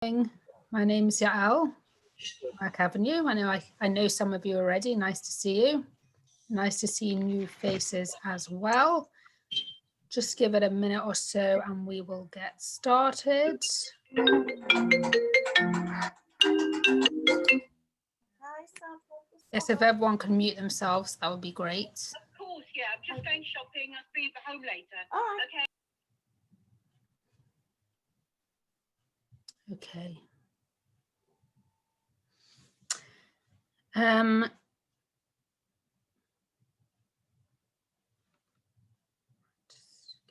My name is Yael, Work Avenue. I know some of you already. Nice to see you. Nice to see new faces as well. Just give it a minute or so and we will get started. Yes, if everyone can mute themselves, that would be great. Of course, yeah. I'm just going shopping. I'll be home later. All right. Okay. Just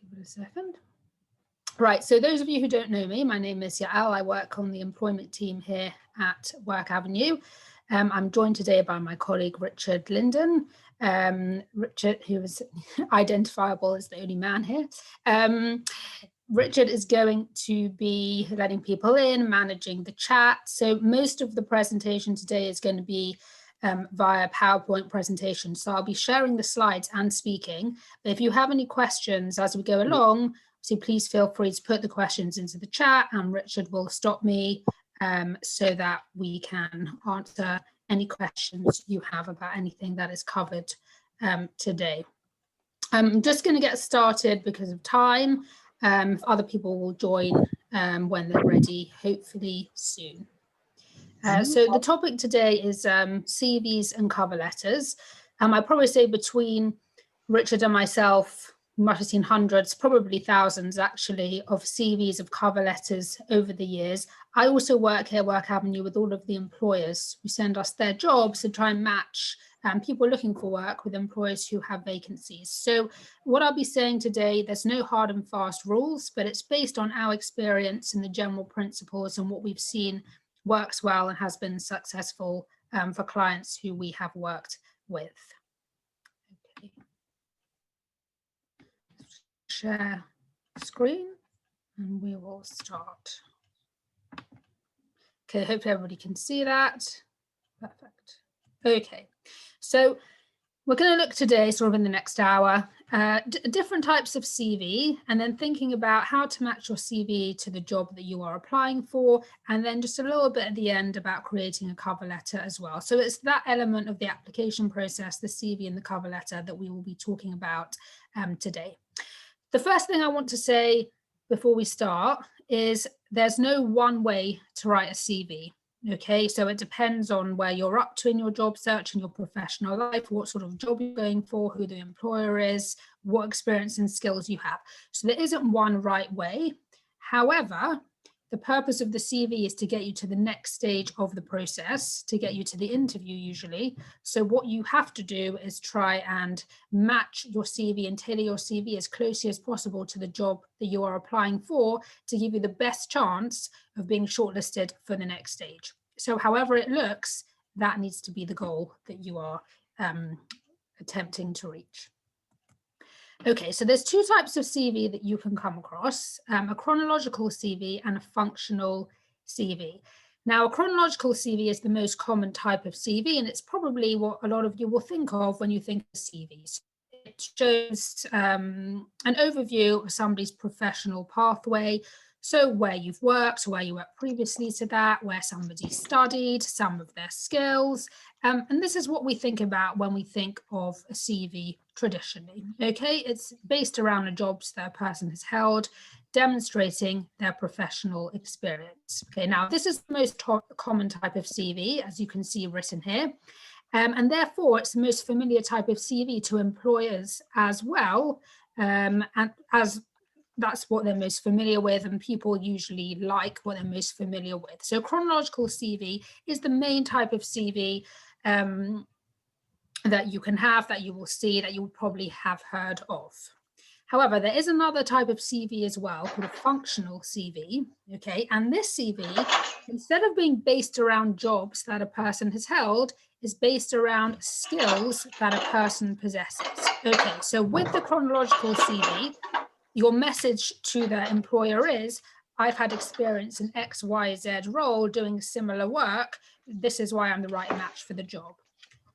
give it a second. Right, so those of you who don't know me, my name is Yael. I work on the employment team here at Work Avenue. I'm joined today by my colleague, Richard Linden. Richard, who is identifiable as the only man here. Richard is going to be letting people in, managing the chat. So most of the presentation today is going to be via PowerPoint presentation. So I'll be sharing the slides and speaking. But if you have any questions as we go along, so please feel free to put the questions into the chat and Richard will stop me so that we can answer any questions you have about anything that is covered today. I'm just going to get started because of time. Other people will join when they're ready, hopefully soon. So the topic today is CVs and cover letters. I probably say between Richard and myself, you might have seen hundreds, probably thousands actually, of CVs of cover letters over the years. I also work here, Work Avenue, with all of the employers who send us their jobs to try and match people looking for work with employers who have vacancies. So what I'll be saying today, there's no hard and fast rules, but it's based on our experience and the general principles and what we've seen works well and has been successful for clients who we have worked with. Okay. Share screen and we will start. Okay, hope everybody can see that. Perfect. Okay, so we're going to look today, sort of in the next hour, different types of CV, and then thinking about how to match your CV to the job that you are applying for, and then just a little bit at the end about creating a cover letter as well. So it's that element of the application process, the CV and the cover letter, that we will be talking about today. The first thing I want to say before we start is there's no one way to write a CV. Okay, so it depends on where you're up to in your job search and your professional life, what sort of job you're going for, who the employer is, what experience and skills you have. So there isn't one right way. However, the purpose of the CV is to get you to the next stage of the process, to get you to the interview usually. So what you have to do is try and match your CV and tailor your CV as closely as possible to the job that you are applying for to give you the best chance of being shortlisted for the next stage. So however it looks, that needs to be the goal that you are attempting to reach. Okay, so there's two types of CV that you can come across, a chronological CV and a functional CV. Now, a chronological CV is the most common type of CV, and it's probably what a lot of you will think of when you think of CVs. It shows an overview of somebody's professional pathway, so where you've worked, where you worked previously to that, where somebody studied, some of their skills. And this is what we think about when we think of a CV traditionally. Okay, it's based around the jobs that a person has held, demonstrating their professional experience. Okay, now this is the most common type of CV, as you can see written here. And therefore, it's the most familiar type of CV to employers as well, and as that's what they're most familiar with, and people usually like what they're most familiar with. So chronological CV is the main type of CV that you can have, that you will see, that you will probably have heard of. However, there is another type of CV as well called a functional CV, okay? And this CV, instead of being based around jobs that a person has held, is based around skills that a person possesses. Okay, so with the chronological CV, your message to the employer is, I've had experience in X, Y, Z role doing similar work. This is why I'm the right match for the job.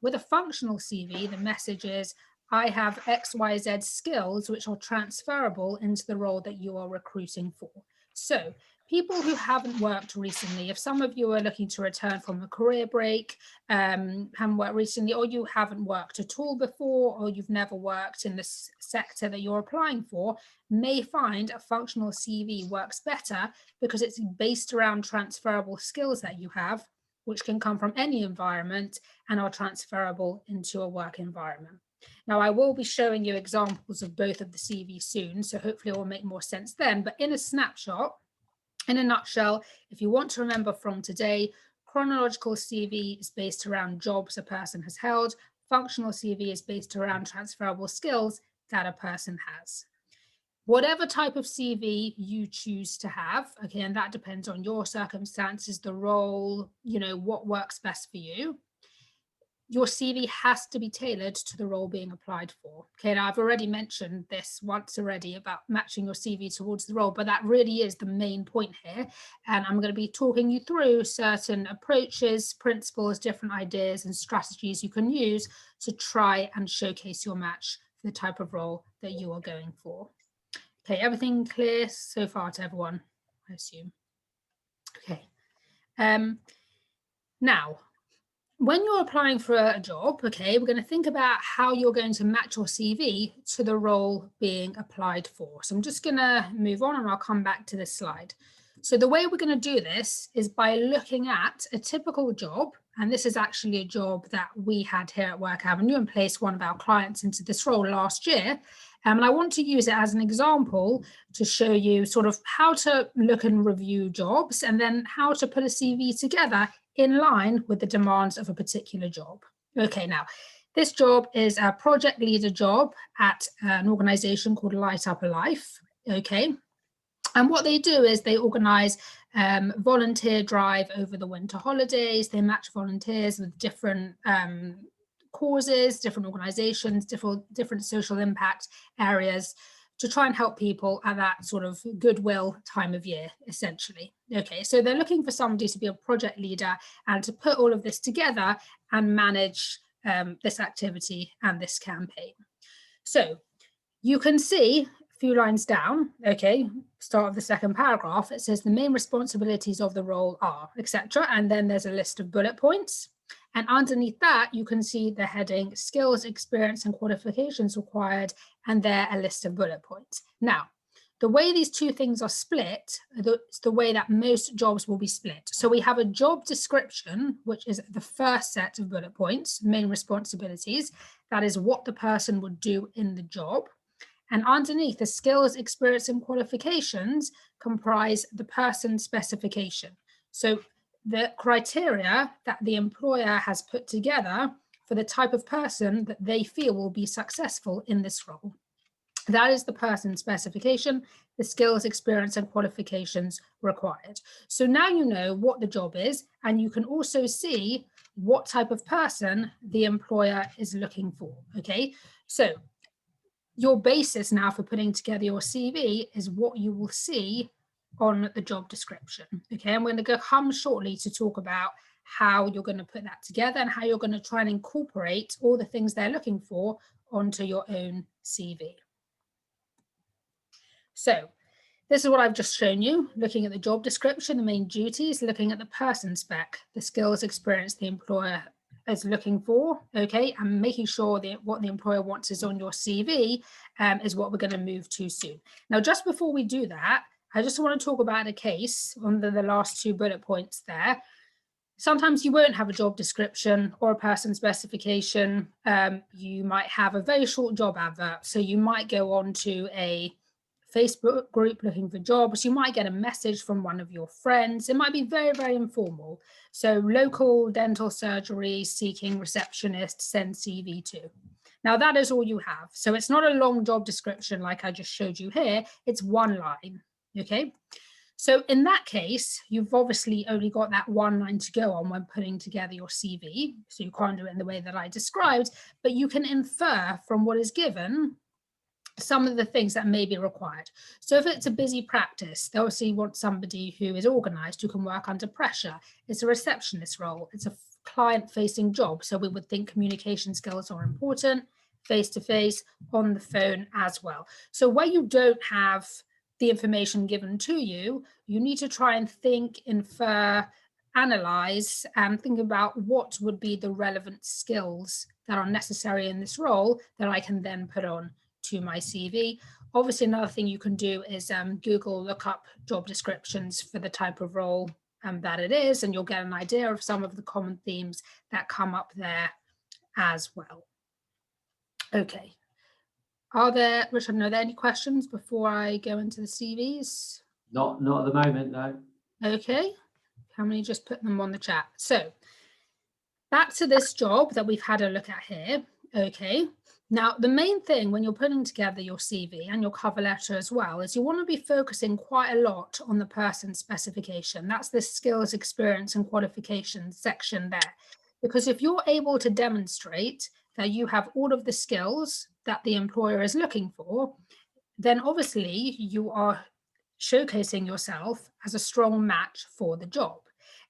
With a functional CV, the message is, I have X, Y, Z skills which are transferable into the role that you are recruiting for. So people who haven't worked recently, if some of you are looking to return from a career break, haven't worked recently, or you haven't worked at all before, or you've never worked in the sector that you're applying for, may find a functional CV works better because it's based around transferable skills that you have, which can come from any environment and are transferable into a work environment. Now, I will be showing you examples of both of the CV soon, so hopefully it will make more sense then. But in a snapshot, in a nutshell, if you want to remember from today, chronological CV is based around jobs a person has held. Functional CV is based around transferable skills that a person has. Whatever type of CV you choose to have, okay, and that depends on your circumstances, the role, you know, what works best for you. Your CV has to be tailored to the role being applied for. Okay, now I've already mentioned this once already about matching your CV towards the role, but that really is the main point here. And I'm going to be talking you through certain approaches, principles, different ideas and strategies you can use to try and showcase your match for the type of role that you are going for. Okay, everything clear so far to everyone, I assume. Okay. Now, when you're applying for a job, okay, we're going to think about how you're going to match your CV to the role being applied for. So I'm just going to move on and I'll come back to this slide. So the way we're going to do this is by looking at a typical job, and this is actually a job that we had here at Work Avenue and placed one of our clients into this role last year. And I want to use it as an example to show you sort of how to look and review jobs and then how to put a CV together in line with the demands of a particular job. Okay, now, this job is a project leader job at an organization called Light Up a Life, okay? And what they do is they organize volunteer drive over the winter holidays. They match volunteers with different causes, different organizations, different social impact areas to try and help people at that sort of goodwill time of year, essentially. Okay, so they're looking for somebody to be a project leader and to put all of this together and manage this activity and this campaign. So you can see a few lines down, okay, start of the second paragraph, it says the main responsibilities of the role are, etc. And then there's a list of bullet points. And underneath that, you can see the heading skills, experience, and qualifications required, and there a list of bullet points. Now, the way these two things are split, it's the way that most jobs will be split. So we have a job description, which is the first set of bullet points, main responsibilities. That is what the person would do in the job. And underneath, the skills, experience, and qualifications comprise the person specification. So the criteria that the employer has put together for the type of person that they feel will be successful in this role. That is the person specification, the skills, experience, and qualifications required. So now you know what the job is, and you can also see what type of person the employer is looking for, okay? So your basis now for putting together your CV is what you will see on the job description. Okay, I'm going to come shortly to talk about how you're going to put that together and how you're going to try and incorporate all the things they're looking for onto your own CV. So this is what I've just shown you, looking at the job description, the main duties, looking at the person spec, the skills, experience the employer is looking for, okay, and making sure that what the employer wants is on your CV is what we're going to move to soon. Now, just before we do that, I just want to talk about a case under the last two bullet points there. Sometimes you won't have a job description or a person specification. You might have a very short job advert. So you might go on to a Facebook group looking for jobs. You might get a message from one of your friends. It might be very, very informal. So local dental surgery seeking receptionist, send CV to. Now that is all you have. So it's not a long job description like I just showed you here. It's one line, okay? So in that case, you've obviously only got that one line to go on when putting together your CV. So you can't do it in the way that I described, but you can infer from what is given some of the things that may be required. So if it's a busy practice, they obviously want somebody who is organized, who can work under pressure. It's a receptionist role. It's a client-facing job. So we would think communication skills are important, face-to-face, on the phone as well. So where you don't have the information given to you, you need to try and think, infer, analyze, and think about what would be the relevant skills that are necessary in this role that I can then put on to my CV. Obviously, another thing you can do is Google, look up job descriptions for the type of role that it is, and you'll get an idea of some of the common themes that come up there as well. Okay. Richard, are there any questions before I go into the CVs? Not at the moment, no. Okay. Can we just put them on the chat? So back to this job that we've had a look at here. Okay. Now, the main thing when you're putting together your CV and your cover letter as well is you want to be focusing quite a lot on the person specification. That's the skills, experience, and qualifications section there. Because if you're able to demonstrate that you have all of the skills that the employer is looking for, then obviously you are showcasing yourself as a strong match for the job.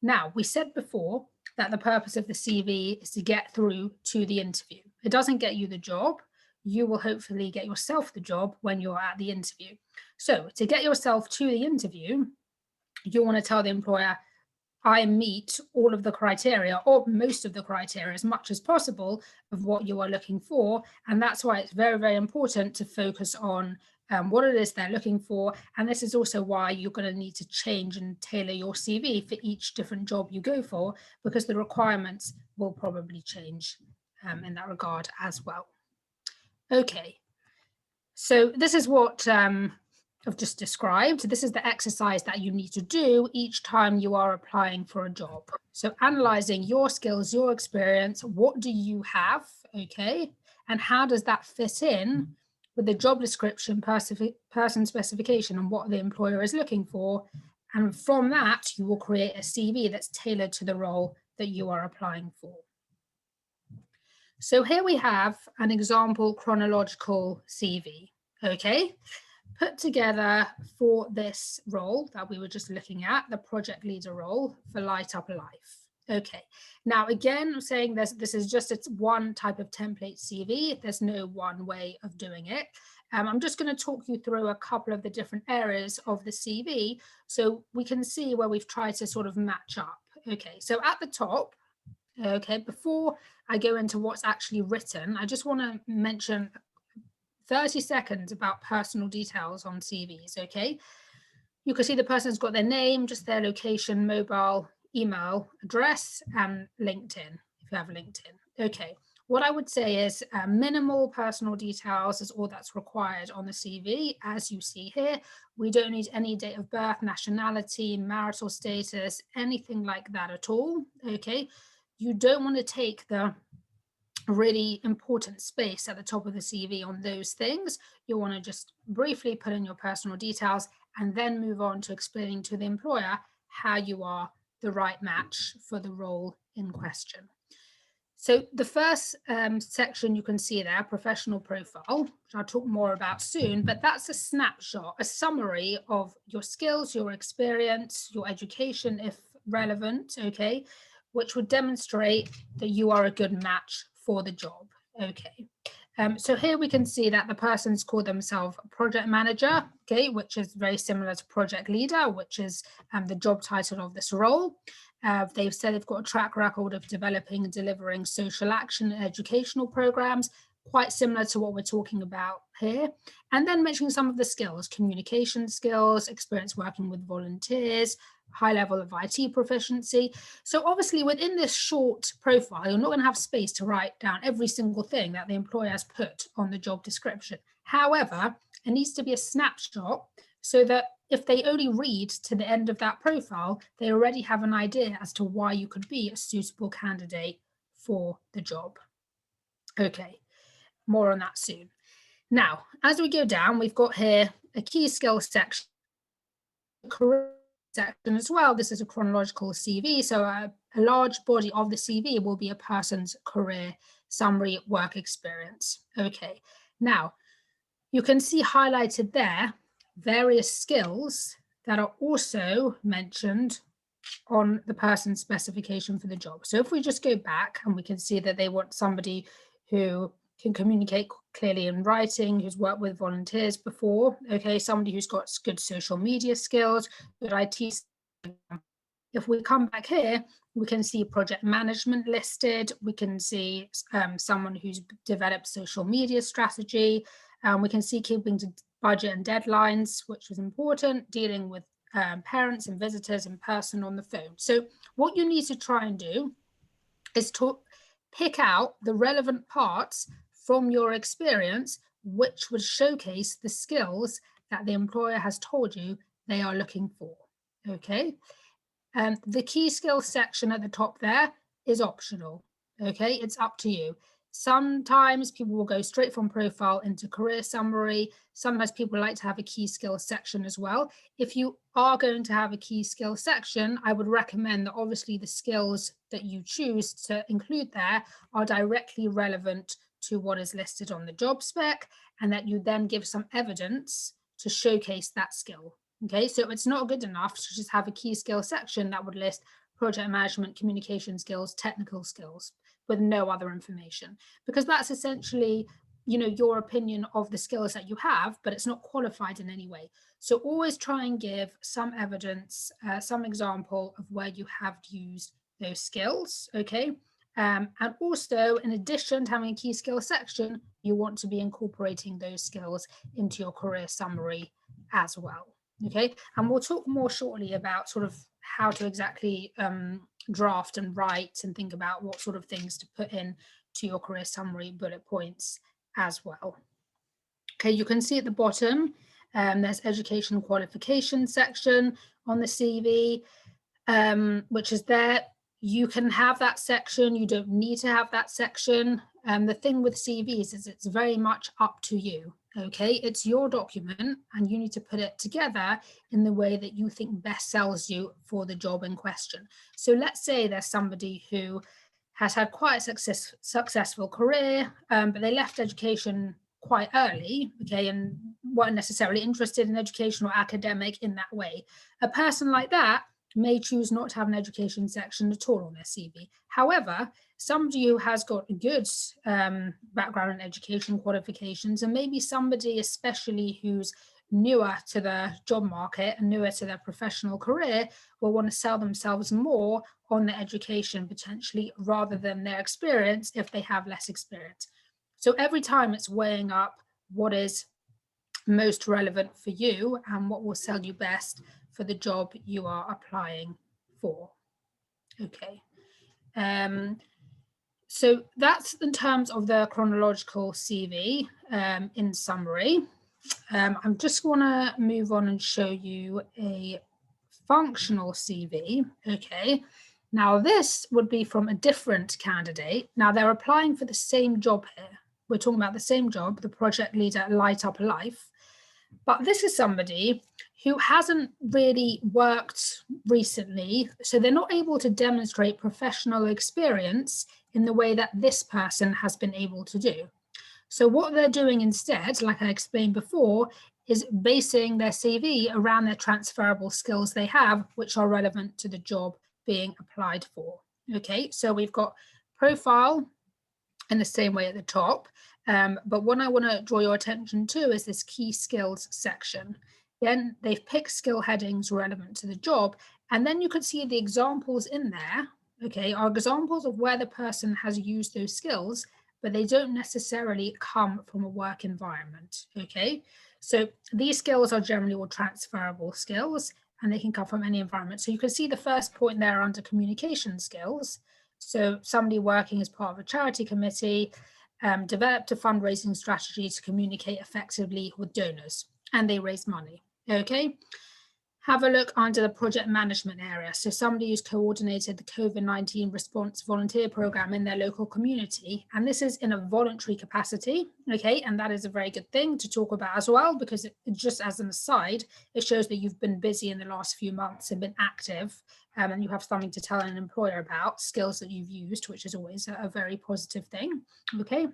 Now, we said before that the purpose of the CV is to get through to the interview. It doesn't get you the job. You will hopefully get yourself the job when you're at the interview. So to get yourself to the interview, you want to tell the employer, I meet all of the criteria, or most of the criteria, as much as possible of what you are looking for. And that's why it's very, very important to focus on what it is they're looking for. And this is also why you're going to need to change and tailor your CV for each different job you go for, because the requirements will probably change in that regard as well. Okay, so this is what I've just described. This is the exercise that you need to do each time you are applying for a job. So analyzing your skills, your experience, what do you have, okay? And how does that fit in with the job description, person specification, and what the employer is looking for? And from that, you will create a CV that's tailored to the role that you are applying for. So here we have an example chronological CV, okay? Put together for this role that we were just looking at, the project leader role for Light Up a Life. Okay, now again, I'm saying this is just it's one type of template CV. There's no one way of doing it. I'm just going to talk you through a couple of the different areas of the CV so we can see where we've tried to sort of match up. Okay, so at the top, okay, before I go into what's actually written, I just want to mention 30 seconds about personal details on CVs, okay? You can see the person's got their name, just their location, mobile, email address, and LinkedIn, if you have LinkedIn. Okay, what I would say is minimal personal details is all that's required on the CV. As you see here, we don't need any date of birth, nationality, marital status, anything like that at all, okay? You don't want to take the really important space at the top of the CV on those things. You want to just briefly put in your personal details and then move on to explaining to the employer how you are the right match for the role in question. So the first section you can see there, professional profile, which I'll talk more about soon, but that's a snapshot, a summary of your skills, your experience, your education, if relevant, okay, which would demonstrate that you are a good match for the job. Okay, so here we can see that the person's called themselves project manager, okay, which is very similar to project leader, which is the job title of this role. They've said they've got a track record of developing and delivering social action and educational programs, quite similar to what we're talking about here. And then mentioning some of the skills, communication skills, experience working with volunteers, high level of IT proficiency. So obviously within this short profile, you're not going to have space to write down every single thing that the employer has put on the job description. However, it needs to be a snapshot so that if they only read to the end of that profile, they already have an idea as to why you could be a suitable candidate for the job. Okay, more on that soon. Now, as we go down, we've got here a key skills section, career section as well. This is a chronological CV, so a large body of the CV will be a person's career summary, work experience. Okay, now you can see highlighted there various skills that are also mentioned on the person's specification for the job. So if we just go back and we can see that they want somebody who can communicate clearly in writing, who's worked with volunteers before, okay, somebody who's got good social media skills, good IT skills. If we come back here, we can see project management listed. We can see someone who's developed social media strategy. We can see keeping to budget and deadlines, which was important, dealing with parents and visitors in person on the phone. So what you need to try and do is to pick out the relevant parts from your experience, which would showcase the skills that the employer has told you they are looking for, okay? The key skills section at the top there is optional, okay? It's up to you. Sometimes people will go straight from profile into career summary. Sometimes people like to have a key skills section as well. If you are going to have a key skills section, I would recommend that obviously the skills that you choose to include there are directly relevant to what is listed on the job spec, and that you then give some evidence to showcase that skill. Okay, so it's not good enough to just have a key skill section that would list project management, communication skills, technical skills with no other information, because that's essentially, you know, your opinion of the skills that you have, but it's not qualified in any way. So always try and give some evidence, some example of where you have used those skills, okay? And also, in addition to having a key skill section, you want to be incorporating those skills into your career summary as well. Okay, and we'll talk more shortly about sort of how to exactly draft and write and think about what sort of things to put in to your career summary bullet points as well. Okay, you can see at the bottom, there's education qualification section on the CV, which is there. You can have that section, you don't need to have that section. The thing with CVs is it's very much up to you. Okay, it's your document and you need to put it together in the way that you think best sells you for the job in question. So let's say there's somebody who has had quite a successful career, but they left education quite early, okay, and weren't necessarily interested in education or academic in that way. A person like that may choose not to have an education section at all on their CV. However, somebody who has got a good background in education qualifications, and maybe somebody especially who's newer to the job market and newer to their professional career, will want to sell themselves more on their education potentially rather than their experience if they have less experience. So every time it's weighing up what is most relevant for you and what will sell you best for the job you are applying for. Okay. So that's in terms of the chronological CV in summary. I'm just want to move on and show you a functional CV. Okay. Now this would be from a different candidate. Now they're applying for the same job here. We're talking about the same job, the project leader at Light Up Life. But this is somebody who hasn't really worked recently, so they're not able to demonstrate professional experience in the way that this person has been able to do. So what they're doing instead, like I explained before, is basing their CV around their transferable skills they have, which are relevant to the job being applied for. Okay, so we've got profile in the same way at the top. But what I want to draw your attention to is this key skills section. Then they've picked skill headings relevant to the job. And then you can see the examples in there, okay, are examples of where the person has used those skills, but they don't necessarily come from a work environment, okay? So these skills are generally all transferable skills and they can come from any environment. So you can see the first point there under communication skills. So somebody working as part of a charity committee developed a fundraising strategy to communicate effectively with donors, and they raise money. Okay. Have a look under the project management area. So somebody who's coordinated the COVID-19 response volunteer program in their local community. And this is in a voluntary capacity. Okay. And that is a very good thing to talk about as well, because it just as an aside, it shows that you've been busy in the last few months and been active, and you have something to tell an employer about, skills that you've used, which is always a very positive thing. Okay.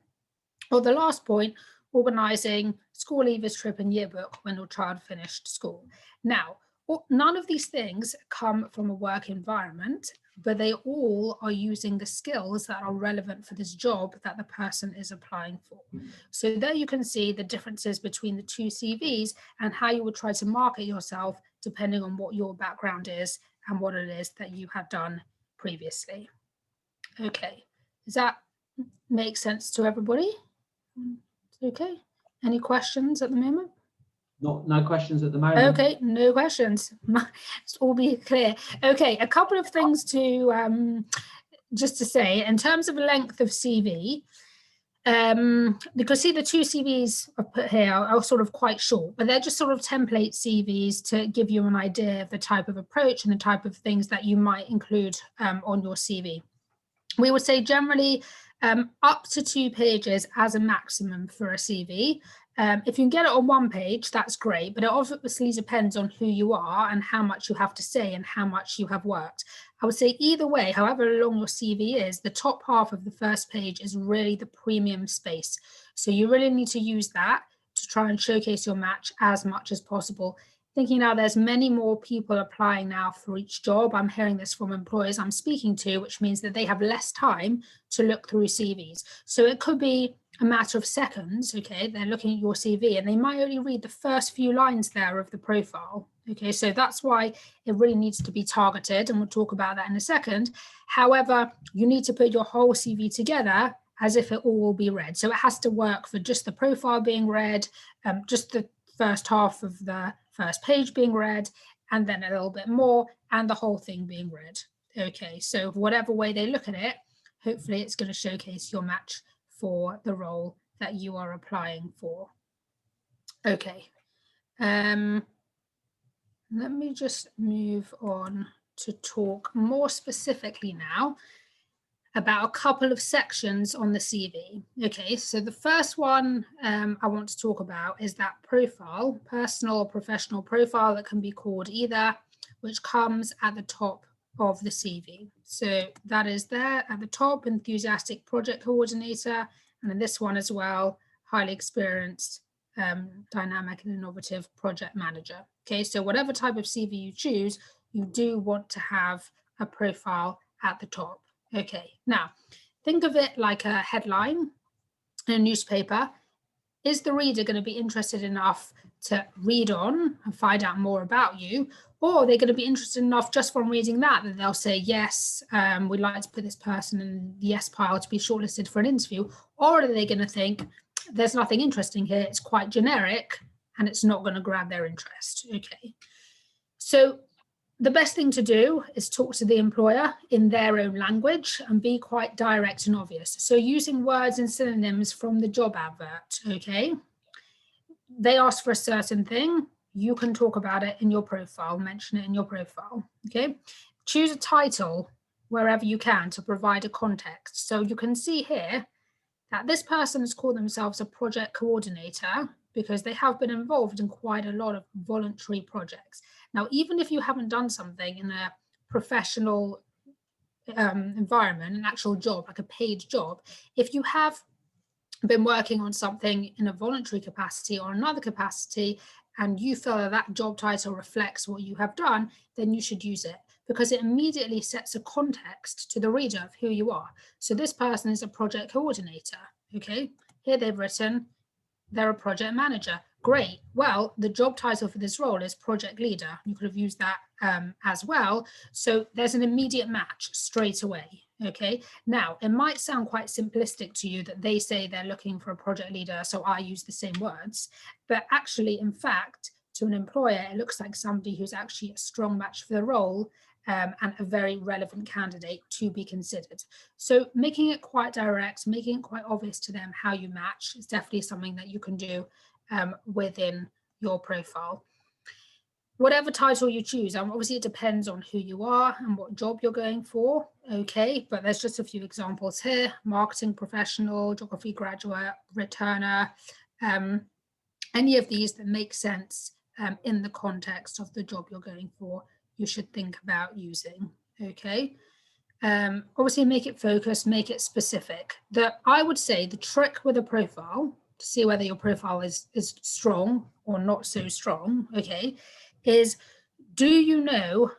Or the last point, organising school leavers trip and yearbook when your child finished school. Now, none of these things come from a work environment, but they all are using the skills that are relevant for this job that the person is applying for. So there you can see the differences between the two CVs and how you would try to market yourself depending on what your background is and what it is that you have done previously. Okay, does that make sense to everybody? Okay, any questions at the moment? No questions at the moment. Okay, no questions. Let's all be clear. Okay, a couple of things to just to say in terms of length of CV. Because see the two CVs I've put here are sort of quite short, but they're just sort of template CVs to give you an idea of the type of approach and the type of things that you might include on your CV. We would say generally up to 2 pages as a maximum for a CV. If you can get it on 1 page, that's great, but it obviously depends on who you are and how much you have to say and how much you have worked. I would say either way, however long your CV is, the top half of the first page is really the premium space. So you really need to use that to try and showcase your match as much as possible. Thinking now there's many more people applying now for each job. I'm hearing this from employers I'm speaking to, which means that they have less time to look through CVs. So it could be a matter of seconds, okay? They're looking at your CV and they might only read the first few lines there of the profile, okay? So that's why it really needs to be targeted, and we'll talk about that in a second. However, you need to put your whole CV together as if it all will be read. So it has to work for just the profile being read, just the first half of the first page being read, and then a little bit more, and the whole thing being read. Okay, so whatever way they look at it, hopefully it's going to showcase your match for the role that you are applying for. Okay, let me just move on to talk more specifically now about a couple of sections on the CV. Okay, so the first one I want to talk about is that profile, personal or professional profile that can be called either, which comes at the top of the CV. So that is there at the top, enthusiastic project coordinator, and in this one as well, highly experienced, dynamic and innovative project manager. Okay, so whatever type of CV you choose, you do want to have a profile at the top. Okay, now think of it like a headline in a newspaper. Is the reader going to be interested enough to read on and find out more about you? Or are they going to be interested enough just from reading that they'll say, yes, we'd like to put this person in the yes pile to be shortlisted for an interview? Or are they going to think, there's nothing interesting here, it's quite generic, and it's not going to grab their interest? Okay, so the best thing to do is talk to the employer in their own language and be quite direct and obvious. So using words and synonyms from the job advert, okay? They ask for a certain thing, you can talk about it in your profile, mention it in your profile, okay? Choose a title wherever you can to provide a context. So you can see here that this person has called themselves a project coordinator because they have been involved in quite a lot of voluntary projects. Now, even if you haven't done something in a professional environment, an actual job, like a paid job, if you have been working on something in a voluntary capacity or another capacity, and you feel that that job title reflects what you have done, then you should use it because it immediately sets a context to the reader of who you are. So this person is a project coordinator, okay? Here they've written, they're a project manager. Great. Well, the job title for this role is project leader. You could have used that as well. So there's an immediate match straight away. Okay. Now, it might sound quite simplistic to you that they say they're looking for a project leader, so I use the same words. But actually, in fact, to an employer, it looks like somebody who's actually a strong match for the role and a very relevant candidate to be considered. So making it quite direct, making it quite obvious to them how you match is definitely something that you can do within your profile. Whatever title you choose, obviously it depends on who you are and what job you're going for, okay? But there's just a few examples here: marketing professional, geography graduate, returner, any of these that make sense in the context of the job you're going for, you should think about using, okay? Obviously make it focused, make it specific. I would say the trick with a profile to see whether your profile is strong or not so strong, okay, is do you know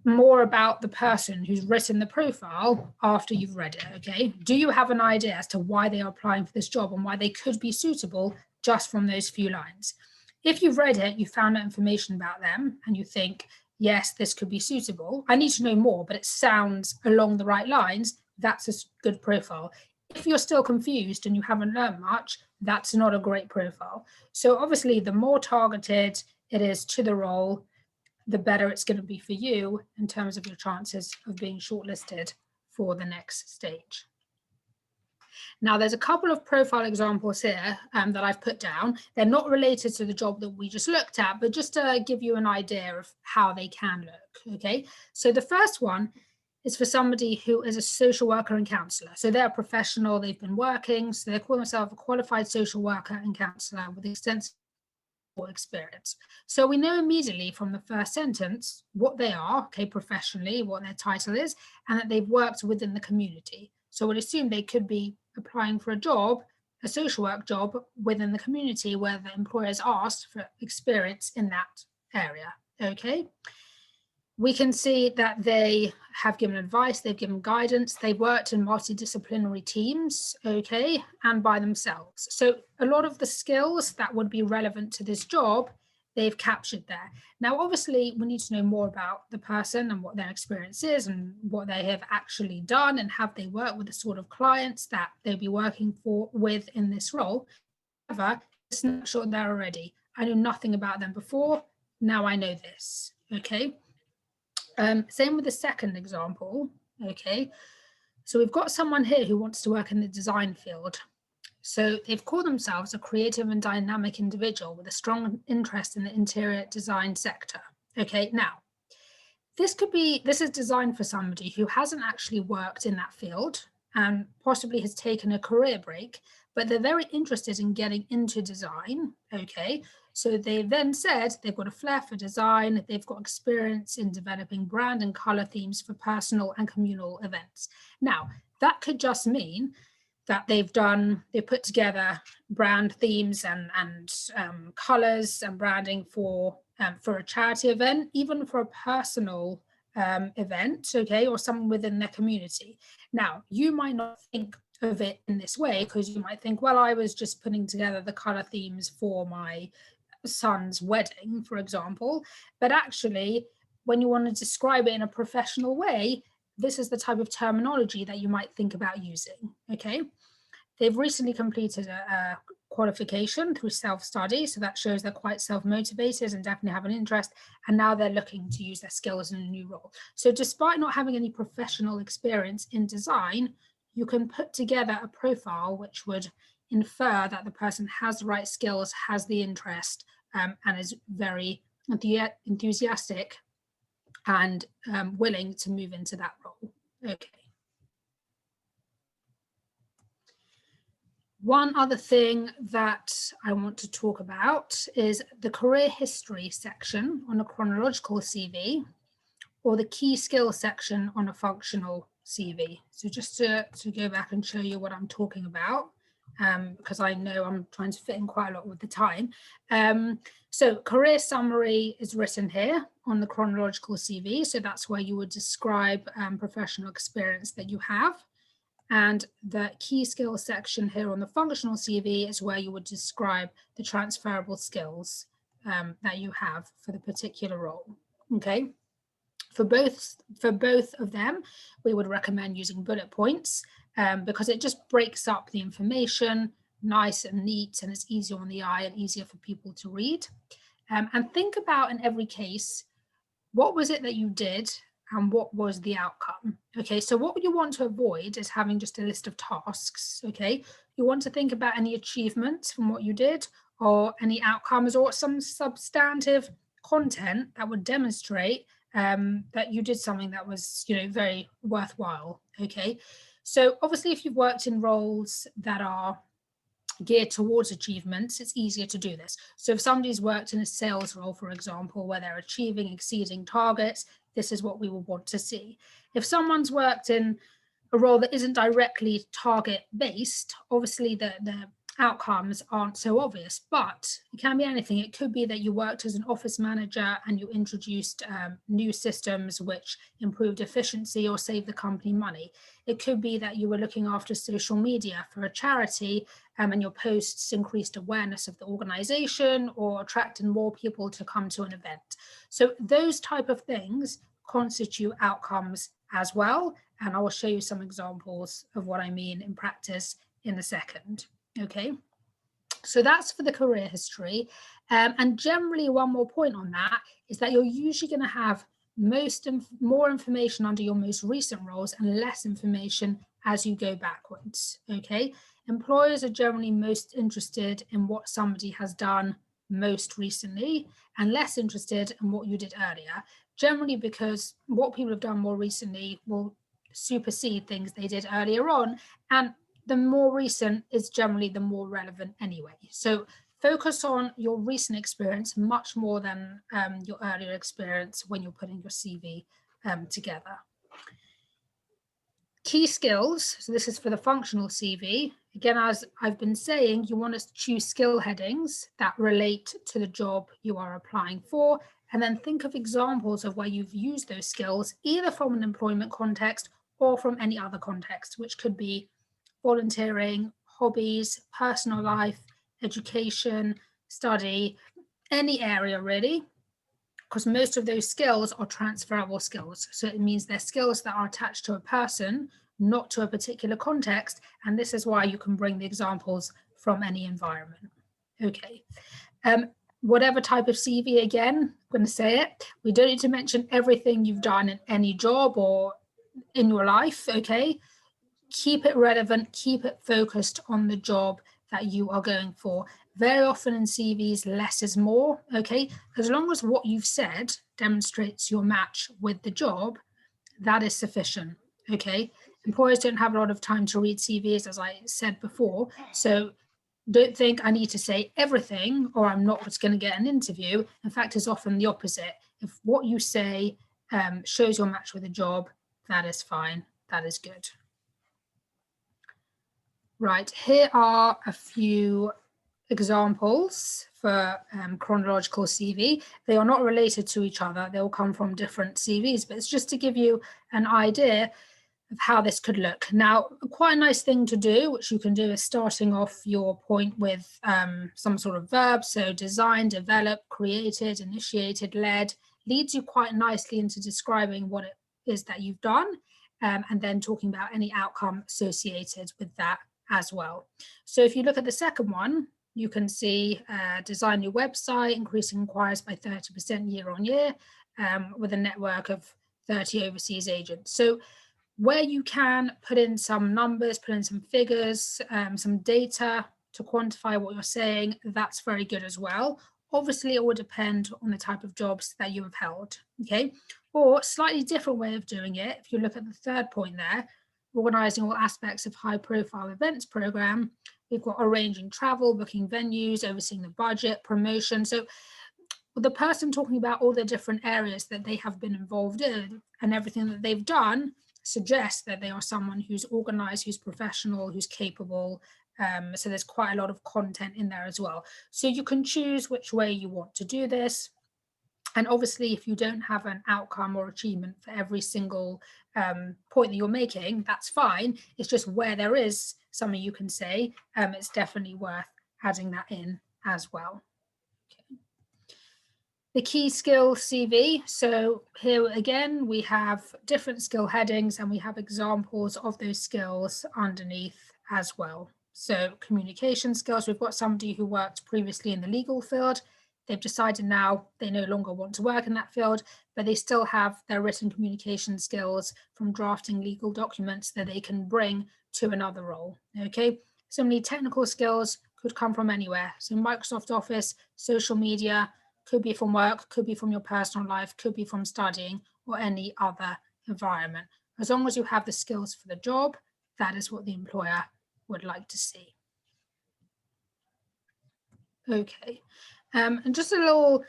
more about the person who's written the profile after you've read it? Okay, do you have an idea as to why they are applying for this job and why they could be suitable just from those few lines? If you've read it, you found out information about them and you think, yes, this could be suitable, I need to know more, but it sounds along the right lines, that's a good profile. If you're still confused and you haven't learned much, that's not a great profile. So obviously, the more targeted it is to the role, the better it's going to be for you in terms of your chances of being shortlisted for the next stage. Now, there's a couple of profile examples here that I've put down. They're not related to the job that we just looked at, but just to give you an idea of how they can look, okay? So the first one is for somebody who is a social worker and counsellor. So they're a professional, they've been working, so they call themselves a qualified social worker and counsellor with extensive experience. So we know immediately from the first sentence what they are, okay, professionally, what their title is, and that they've worked within the community. So we'd assume they could be applying for a job, a social work job within the community where the employer has asked for experience in that area, okay? We can see that they have given advice, they've given guidance, they've worked in multidisciplinary teams, okay, and by themselves. So a lot of the skills that would be relevant to this job, they've captured there. Now, obviously, we need to know more about the person and what their experience is and what they have actually done and have they worked with the sort of clients that they'll be working with in this role. However, it's not sure they're already. I knew nothing about them before, now I know this, okay? Same with the second example, okay? So we've got someone here who wants to work in the design field. So they've called themselves a creative and dynamic individual with a strong interest in the interior design sector. Okay, now, this is designed for somebody who hasn't actually worked in that field and possibly has taken a career break, but they're very interested in getting into design, okay? So they then said they've got a flair for design, they've got experience in developing brand and color themes for personal and communal events. Now, that could just mean that they've put together brand themes and colors and branding for a charity event, even for a personal event, okay, or someone within their community. Now, you might not think of it in this way because you might think, well, I was just putting together the color themes for my son's wedding, for example, but actually, when you want to describe it in a professional way, this is the type of terminology that you might think about using, okay? They've recently completed a qualification through self-study, so that shows they're quite self-motivated and definitely have an interest, and now they're looking to use their skills in a new role. So despite not having any professional experience in design, you can put together a profile which would infer that the person has the right skills, has the interest, and is very enthusiastic and willing to move into that role. Okay. One other thing that I want to talk about is the career history section on a chronological CV or the key skills section on a functional CV. So just to go back and show you what I'm talking about, because I know I'm trying to fit in quite a lot with the time. So career summary is written here on the chronological CV. So that's where you would describe professional experience that you have. And the key skills section here on the functional CV is where you would describe the transferable skills that you have for the particular role, okay? For both of them, we would recommend using bullet points because it just breaks up the information, nice and neat, and it's easier on the eye and easier for people to read. And think about in every case, what was it that you did and what was the outcome? Okay, so what you want to avoid is having just a list of tasks, okay? You want to think about any achievements from what you did or any outcomes or some substantive content that would demonstrate that you did something that was, very worthwhile, okay? So obviously if you've worked in roles that are geared towards achievements, it's easier to do this. So if somebody's worked in a sales role, for example, where they're exceeding targets, this is what we will want to see. If someone's worked in a role that isn't directly target based, obviously the outcomes aren't so obvious, but it can be anything. It could be that you worked as an office manager and you introduced new systems which improved efficiency or saved the company money. It could be that you were looking after social media for a charity and your posts increased awareness of the organization or attracted more people to come to an event. So those type of things constitute outcomes as well. And I will show you some examples of what I mean in practice in a second. Okay, so that's for the career history. And generally, one more point on that is that you're usually going to have more information under your most recent roles and less information as you go backwards. Okay, employers are generally most interested in what somebody has done most recently and less interested in what you did earlier, generally because what people have done more recently will supersede things they did earlier on, and the more recent is generally the more relevant anyway. So focus on your recent experience much more than your earlier experience when you're putting your CV together. Key skills, so this is for the functional CV. Again, as I've been saying, you want to choose skill headings that relate to the job you are applying for, and then think of examples of where you've used those skills, either from an employment context or from any other context, which could be volunteering, hobbies, personal life, education, study, any area really, because most of those skills are transferable skills. So it means they're skills that are attached to a person, not to a particular context. And this is why you can bring the examples from any environment. Okay. Whatever type of CV, again, I'm going to say it, we don't need to mention everything you've done in any job or in your life, okay? Keep it relevant, keep it focused on the job that you are going for. Very often in CVs, less is more, okay? As long as what you've said demonstrates your match with the job, that is sufficient, okay? Employers don't have a lot of time to read CVs, as I said before, so don't think I need to say everything or I'm not going to get an interview. In fact, it's often the opposite. If what you say shows your match with the job, that is fine, that is good. Right, here are a few examples for chronological CV. They are not related to each other. They will come from different CVs, but it's just to give you an idea of how this could look. Now, quite a nice thing to do, which you can do, is starting off your point with some sort of verb. So designed, developed, created, initiated, led, leads you quite nicely into describing what it is that you've done, and then talking about any outcome associated with that as well. So if you look at the second one, you can see design your website, increasing inquiries by 30% year on year, with a network of 30 overseas agents. So where you can put in some numbers, put in some figures, some data to quantify what you're saying, that's very good as well. Obviously, it will depend on the type of jobs that you have held, okay? Or slightly different way of doing it, if you look at the third point there, organising all aspects of high-profile events program. We've got arranging travel, booking venues, overseeing the budget, promotion. So the person talking about all the different areas that they have been involved in and everything that they've done suggests that they are someone who's organised, who's professional, who's capable. So there's quite a lot of content in there as well. So you can choose which way you want to do this. And obviously, if you don't have an outcome or achievement for every single point that you're making, that's fine. It's just where there is something you can say, it's definitely worth adding that in as well. Okay. The key skill CV. So here again, we have different skill headings and we have examples of those skills underneath as well. So communication skills, we've got somebody who worked previously in the legal field. They've decided now they no longer want to work in that field, but they still have their written communication skills from drafting legal documents that they can bring to another role, okay? Similarly, technical skills could come from anywhere. So Microsoft Office, social media, could be from work, could be from your personal life, could be from studying or any other environment. As long as you have the skills for the job, that is what the employer would like to see. Okay. And just a little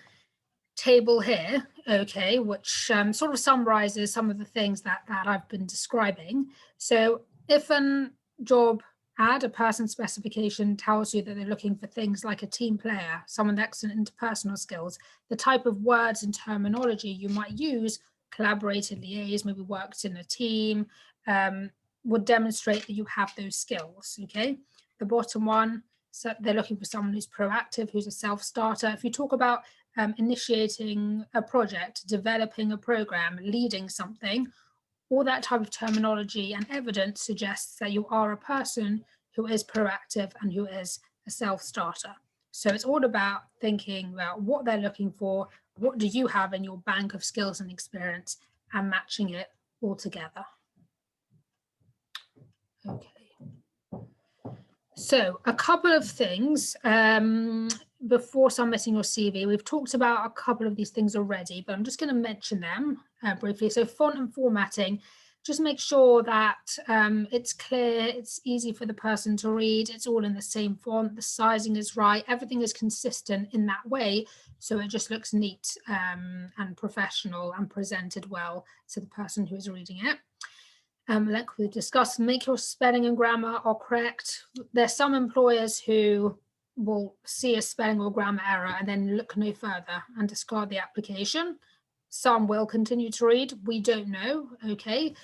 table here, okay, which sort of summarizes some of the things that I've been describing. So if a job add. A person specification tells you that they're looking for things like a team player, someone with excellent interpersonal skills, the type of words and terminology you might use, collaborated, liaise, maybe worked in a team, would demonstrate that you have those skills, okay? The bottom one, so they're looking for someone who's proactive, who's a self-starter. If you talk about initiating a project, developing a program, leading something, all that type of terminology and evidence suggests that you are a person who is proactive and who is a self-starter. So it's all about thinking about what they're looking for, what do you have in your bank of skills and experience, and matching it all together. Okay. So a couple of things before submitting your CV. We've talked about a couple of these things already, but I'm just going to mention them briefly. So font and formatting, just make sure that it's clear, it's easy for the person to read, it's all in the same font, the sizing is right, everything is consistent in that way, so it just looks neat and professional and presented well to the person who is reading it. Like we discussed, make your spelling and grammar are correct. There's some employers who will see a spelling or grammar error and then look no further and discard the application. Some will continue to read. We don't know, okay,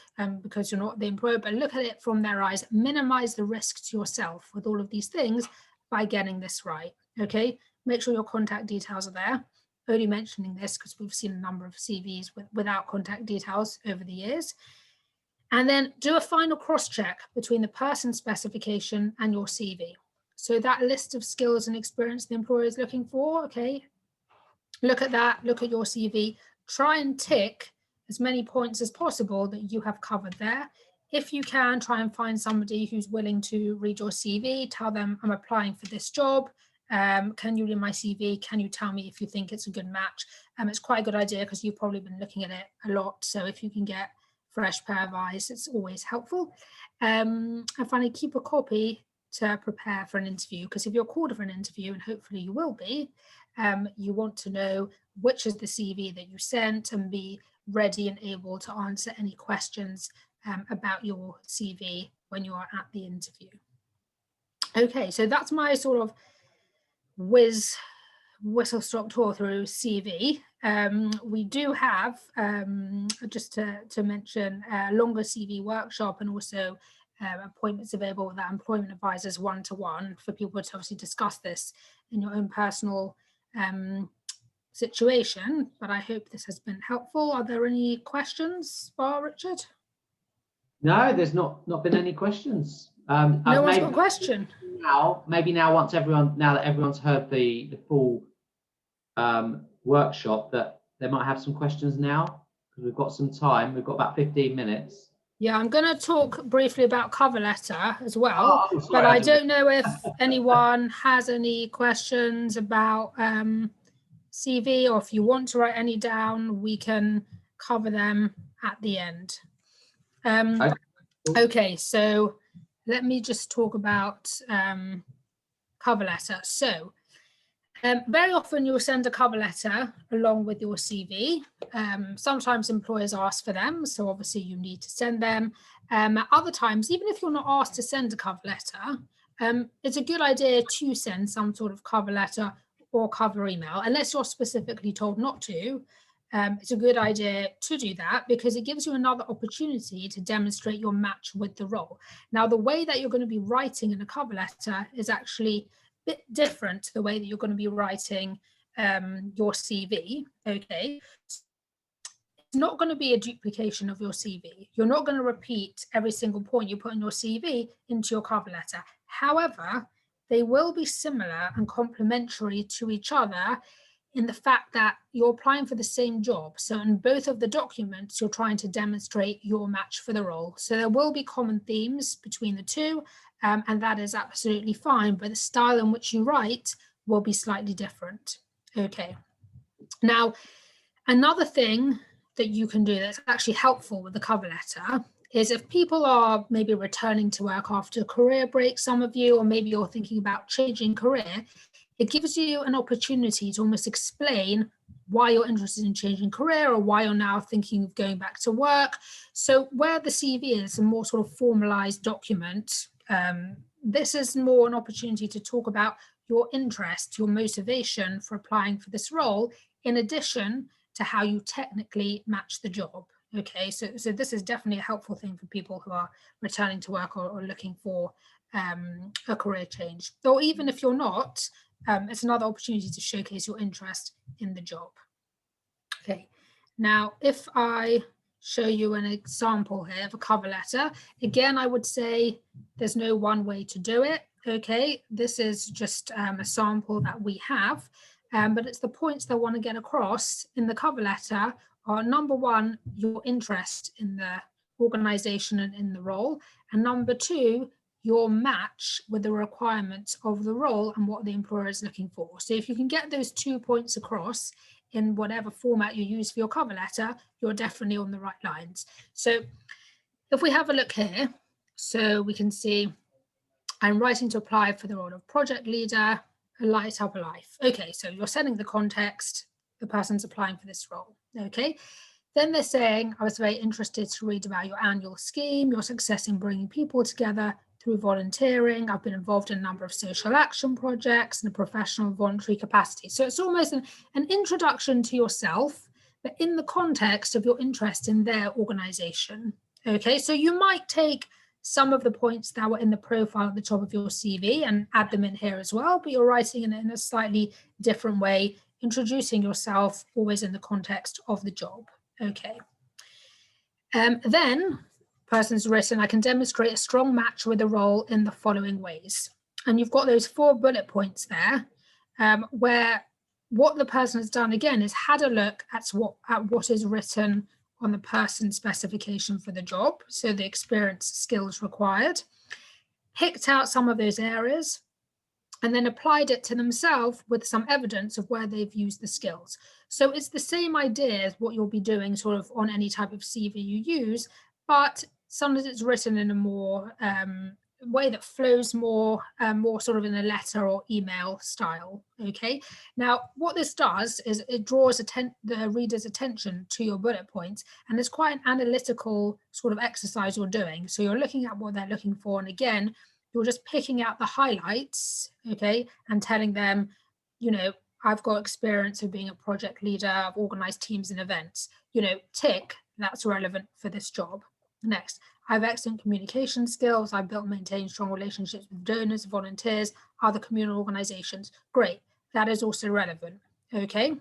because you're not the employer, but look at it from their eyes. Minimize the risk to yourself with all of these things by getting this right, okay? Make sure your contact details are there. Only mentioning this because we've seen a number of CVs without contact details over the years. And then do a final cross-check between the person specification and your CV. So that list of skills and experience the employer is looking for, okay, look at that, look at your CV, try and tick as many points as possible that you have covered there. If you can, try and find somebody who's willing to read your CV, tell them I'm applying for this job. Can you read my CV? Can you tell me if you think it's a good match? It's quite a good idea because you've probably been looking at it a lot. So if you can get fresh pair of eyes, it's always helpful. And finally, keep a copy to prepare for an interview, because if you're called for an interview, and hopefully you will be, you want to know which is the CV that you sent and be ready and able to answer any questions about your CV when you are at the interview. Okay, so that's my sort of whistle-stop tour through CV. We do have, just to mention, a longer CV workshop and also appointments available with our employment advisors one-to-one for people to obviously discuss this in your own personal situation. But I hope this has been helpful. Are there any questions, Richard? No, there's not been any questions. No one's got a question. Maybe now that everyone's heard the full workshop, that they might have some questions now, because we've got some time. We've got about 15 minutes. Yeah, I'm going to talk briefly about cover letter as well, but I don't know if anyone has any questions about CV, or if you want to write any down, we can cover them at the end. Okay, so let me just talk about cover letter. So very often you'll send a cover letter along with your CV. Sometimes employers ask for them, so obviously you need to send them. Other times, even if you're not asked to send a cover letter, it's a good idea to send some sort of cover letter or cover email, unless you're specifically told not to. It's a good idea to do that because it gives you another opportunity to demonstrate your match with the role. Now, the way that you're going to be writing in a cover letter is actually bit different to the way that you're going to be writing your CV, okay? It's not going to be a duplication of your CV. You're not going to repeat every single point you put in your CV into your cover letter. However, they will be similar and complementary to each other in the fact that you're applying for the same job. So in both of the documents, you're trying to demonstrate your match for the role. So there will be common themes between the two, and that is absolutely fine, but the style in which you write will be slightly different. Okay. Now, another thing that you can do that's actually helpful with the cover letter is if people are maybe returning to work after a career break, some of you, or maybe you're thinking about changing career, it gives you an opportunity to almost explain why you're interested in changing career or why you're now thinking of going back to work. So where the CV is a more sort of formalized document, this is more an opportunity to talk about your interest, your motivation for applying for this role, in addition to how you technically match the job. Okay, so this is definitely a helpful thing for people who are returning to work or looking for a career change. Or even if you're not, it's another opportunity to showcase your interest in the job. Okay, now if I show you an example here of a cover letter, again, I would say there's no one way to do it. Okay, this is just a sample that we have, but it's the points that I want to get across in the cover letter are, number one, your interest in the organization and in the role, and number two, your match with the requirements of the role and what the employer is looking for. So if you can get those 2 points across in whatever format you use for your cover letter, you're definitely on the right lines. So if we have a look here, so we can see I'm writing to apply for the role of project leader, light up a life. Okay, so you're setting the context, the person's applying for this role. Okay, then they're saying, I was very interested to read about your annual scheme, your success in bringing people together through volunteering. I've been involved in a number of social action projects in a professional voluntary capacity. So it's almost an introduction to yourself, but in the context of your interest in their organization. Okay, so you might take some of the points that were in the profile at the top of your CV and add them in here as well, but you're writing in a slightly different way, introducing yourself always in the context of the job. Okay. Then person's written, I can demonstrate a strong match with the role in the following ways. And you've got those 4 bullet points there, where what the person has done again is had a look at what is written on the person specification for the job, so the experience, skills required, picked out some of those areas, and then applied it to themselves with some evidence of where they've used the skills. So it's the same idea as what you'll be doing sort of on any type of CV you use, but sometimes it's written in a more way that flows more sort of in a letter or email style. Okay, now what this does is it draws the reader's attention to your bullet points, and it's quite an analytical sort of exercise you're doing. So you're looking at what they're looking for, and again, you're just picking out the highlights, okay, and telling them, you know, I've got experience of being a project leader, I've organized teams and events, you know, tick, that's relevant for this job. Next, I have excellent communication skills. I've built and maintained strong relationships with donors, volunteers, other communal organizations. Great, that is also relevant, okay?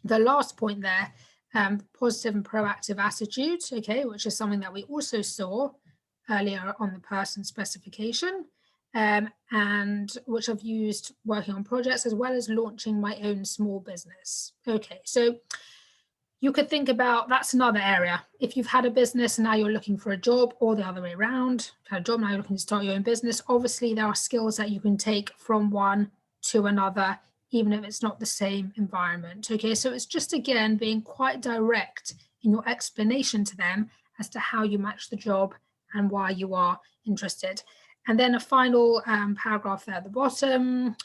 The last point there, positive and proactive attitude, okay, which is something that we also saw earlier on the person specification, and which I've used working on projects as well as launching my own small business. Okay, so you could think about, that's another area. If you've had a business and now you're looking for a job, or the other way around, you've had a job, now you're looking to start your own business, obviously there are skills that you can take from one to another, even if it's not the same environment. Okay, so it's just, again, being quite direct in your explanation to them as to how you match the job and why you are interested. And then a final paragraph there at the bottom,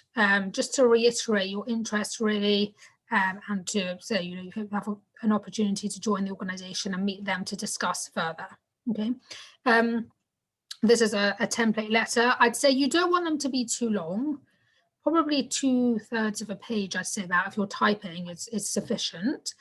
just to reiterate your interest really, and to say, you know, you have an opportunity to join the organization and meet them to discuss further. Okay. This is a template letter. I'd say you don't want them to be too long, probably 2/3 of a page, I'd say, about, if you're typing, it's sufficient.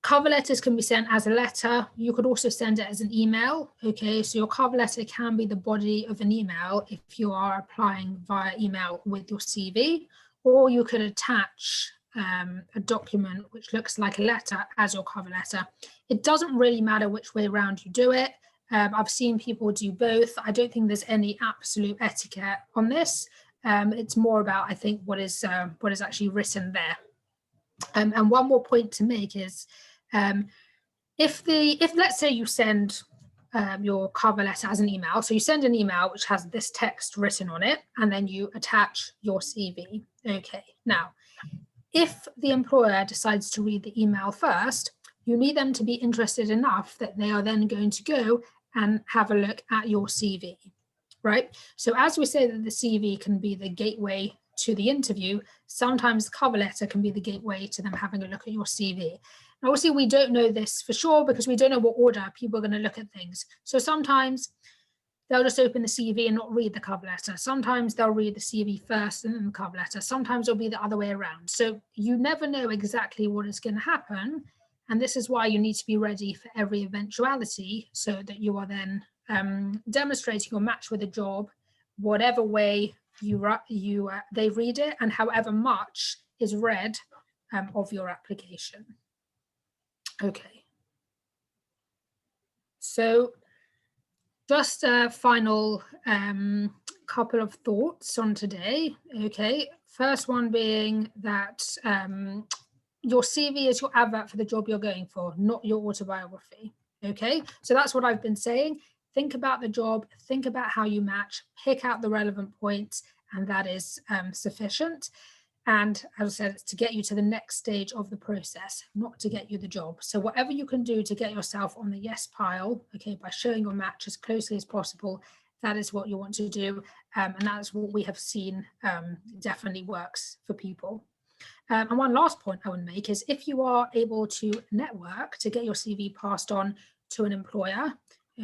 Cover letters can be sent as a letter. You could also send it as an email. Okay, so your cover letter can be the body of an email if you are applying via email with your CV, or you could attach a document which looks like a letter as your cover letter. It doesn't really matter which way around you do it. I've seen people do both. I don't think there's any absolute etiquette on this. It's more about, I think, what is actually written there. And one more point to make is, if let's say you send your cover letter as an email, so you send an email which has this text written on it, and then you attach your CV. Okay, now, if the employer decides to read the email first, you need them to be interested enough that they are then going to go and have a look at your CV, right? So as we say that the CV can be the gateway to the interview, sometimes the cover letter can be the gateway to them having a look at your CV. And obviously, we don't know this for sure because we don't know what order people are going to look at things. So sometimes they'll just open the CV and not read the cover letter. Sometimes they'll read the CV first and then the cover letter. Sometimes it'll be the other way around. So you never know exactly what is going to happen. And this is why you need to be ready for every eventuality, so that you are then demonstrating your match with a job, whatever way they read it, and however much is read of your application. Okay. So just a final couple of thoughts on today. Okay, first one being that your CV is your advert for the job you're going for, not your autobiography. Okay, so that's what I've been saying. Think about the job, think about how you match, pick out the relevant points, and that is sufficient. And as I said, it's to get you to the next stage of the process, not to get you the job. So whatever you can do to get yourself on the yes pile, okay, by showing your match as closely as possible, that is what you want to do. And that's what we have seen definitely works for people. And one last point I would make is, if you are able to network to get your CV passed on to an employer,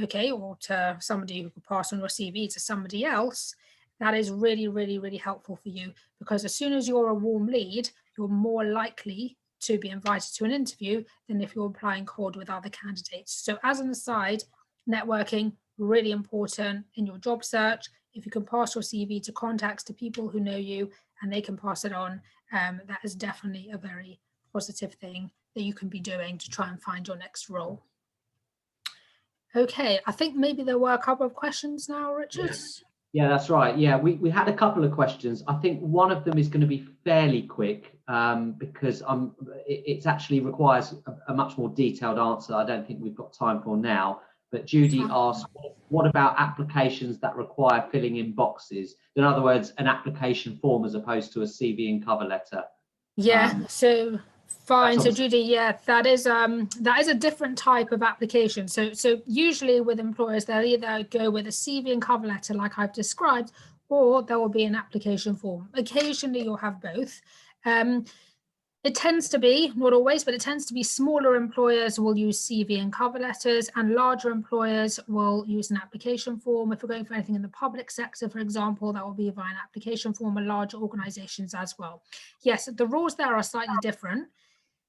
okay, or to somebody who could pass on your CV to somebody else, that is really, really, really helpful for you, because as soon as you're a warm lead, you're more likely to be invited to an interview than if you're applying cold with other candidates. So as an aside, networking, really important in your job search. If you can pass your CV to contacts, to people who know you, and they can pass it on, that is definitely a very positive thing that you can be doing to try and find your next role. Okay, I think maybe there were a couple of questions now, Richard. Yeah, that's right. Yeah, we had a couple of questions. I think one of them is going to be fairly quick because it actually requires a much more detailed answer. I don't think we've got time for now. But Judy asked, what about applications that require filling in boxes? In other words, an application form as opposed to a CV and cover letter. Yeah, so fine. So Judy, yeah, that is a different type of application. So usually with employers, they'll either go with a CV and cover letter like I've described, or there will be an application form. Occasionally you'll have both. It tends to be, not always, but it tends to be smaller employers will use CV and cover letters, and larger employers will use an application form. If we're going for anything in the public sector, for example, that will be via an application form, and larger organizations as well. Yes, the rules there are slightly different,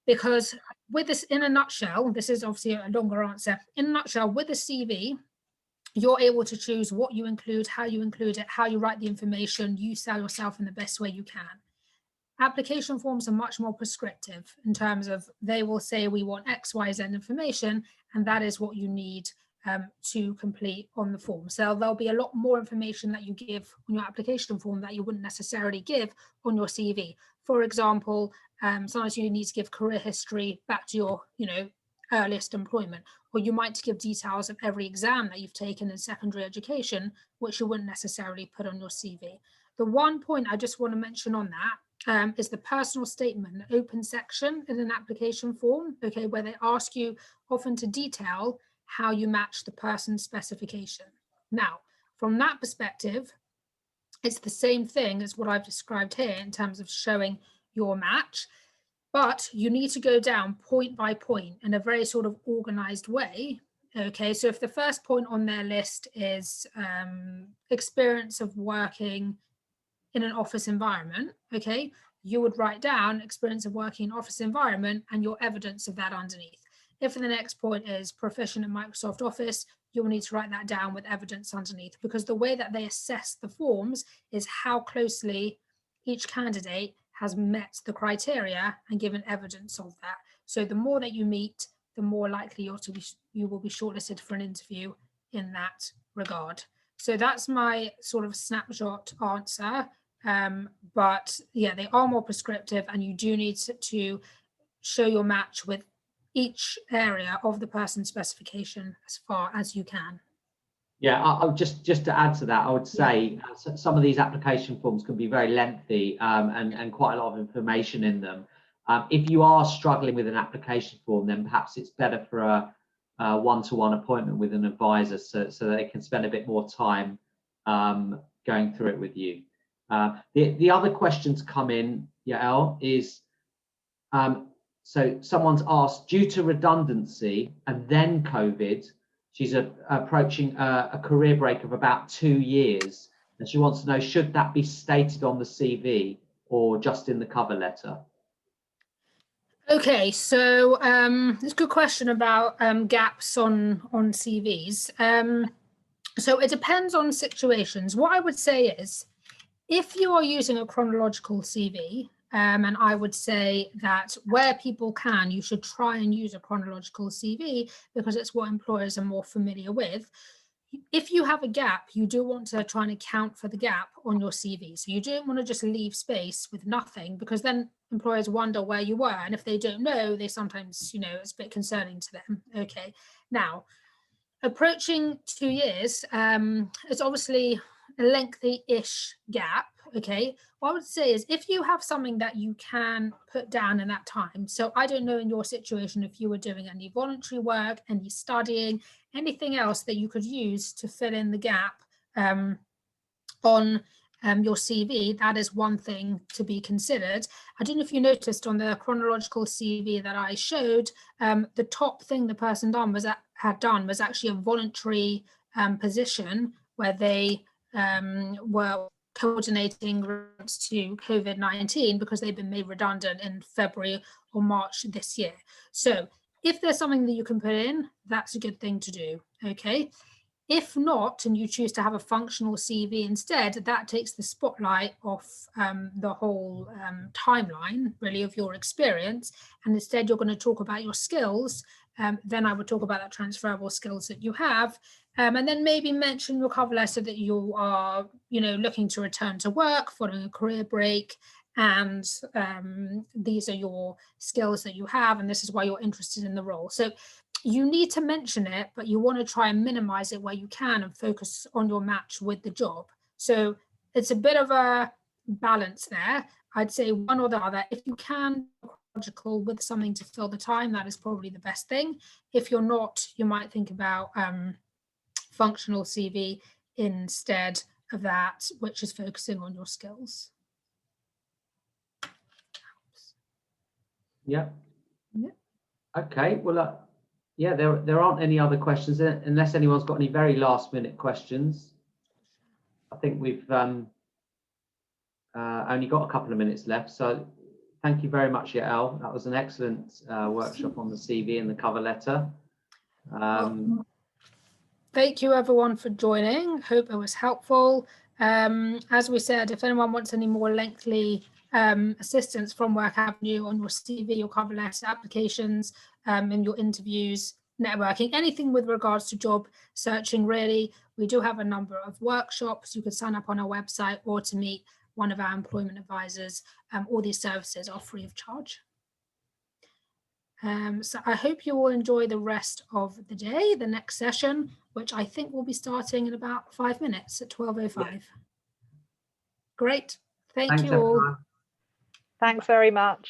because with this, in a nutshell, this is obviously a longer answer. In a nutshell, with a CV, you're able to choose what you include, how you include it, how you write the information, you sell yourself in the best way you can. Application forms are much more prescriptive in terms of, they will say we want X, Y, Z information, and that is what you need to complete on the form. So there'll be a lot more information that you give on your application form that you wouldn't necessarily give on your CV. For example, sometimes you need to give career history back to your, earliest employment, or you might give details of every exam that you've taken in secondary education, which you wouldn't necessarily put on your CV. The one point I just want to mention on that is the personal statement, the open section in an application form, okay, where they ask you often to detail how you match the person's specification. Now, from that perspective, it's the same thing as what I've described here in terms of showing your match, but you need to go down point by point in a very sort of organized way. Okay, so if the first point on their list is experience of working in an office environment, okay, you would write down experience of working in office environment and your evidence of that underneath. If the next point is proficient in Microsoft Office, you'll need to write that down with evidence underneath, because the way that they assess the forms is how closely each candidate has met the criteria and given evidence of that. So the more that you meet, the more likely you will be shortlisted for an interview in that regard. So that's my sort of snapshot answer. But yeah, they are more prescriptive, and you do need to show your match with each area of the person's specification as far as you can. Yeah, I'll just to add to that, I would say some of these application forms can be very lengthy and quite a lot of information in them. If you are struggling with an application form, then perhaps it's better for a one-to-one appointment with an advisor, so they can spend a bit more time going through it with you. The other question to come in, Yael, is so someone's asked, due to redundancy and then COVID, She's approaching a career break of about 2 years, and she wants to know, should that be stated on the CV or just in the cover letter? Okay, so it's a good question about gaps on CVs. So it depends on situations. What I would say is, if you are using a chronological CV, and I would say that where people can, you should try and use a chronological CV because it's what employers are more familiar with. If you have a gap, you do want to try and account for the gap on your CV. So you don't want to just leave space with nothing, because then employers wonder where you were. And if they don't know, they sometimes, it's a bit concerning to them. Okay. Now, approaching 2 years, it's obviously a lengthy-ish gap. Okay, what I would say is, if you have something that you can put down in that time, so I don't know in your situation if you were doing any voluntary work, any studying, anything else that you could use to fill in the gap on your CV, that is one thing to be considered. I don't know if you noticed on the chronological CV that I showed, the top thing the person had done was actually a voluntary position where they were coordinating response to COVID-19 because they've been made redundant in February or March this year. So if there's something that you can put in, that's a good thing to do. Okay. If not, and you choose to have a functional CV instead, that takes the spotlight off the whole timeline, really, of your experience. And instead, you're going to talk about your skills. Then I would talk about that transferable skills that you have. And then maybe mention your cover letter that you are, looking to return to work following a career break. And these are your skills that you have, and this is why you're interested in the role. So you need to mention it, but you want to try and minimize it where you can and focus on your match with the job. So it's a bit of a balance there. I'd say one or the other. If you can, chronological with something to fill the time, that is probably the best thing. If you're not, you might think about functional CV instead of that, which is focusing on your skills. Yeah. Yeah. Okay. Well, yeah, there aren't any other questions unless anyone's got any very last minute questions. I think we've only got a couple of minutes left. So thank you very much, Yael. That was an excellent workshop on the CV and the cover letter. Thank you everyone for joining. Hope it was helpful. As we said, if anyone wants any more lengthy assistance from Work Avenue on your CV, your cover letter applications, in your interviews, networking, anything with regards to job searching, really, we do have a number of workshops. You could sign up on our website or to meet one of our employment advisors. All these services are free of charge. So I hope you all enjoy the rest of the day, the next session, which I think will be starting in about 5 minutes at 12:05. Yeah. Great. Thanks you all. Everyone. Thanks very much.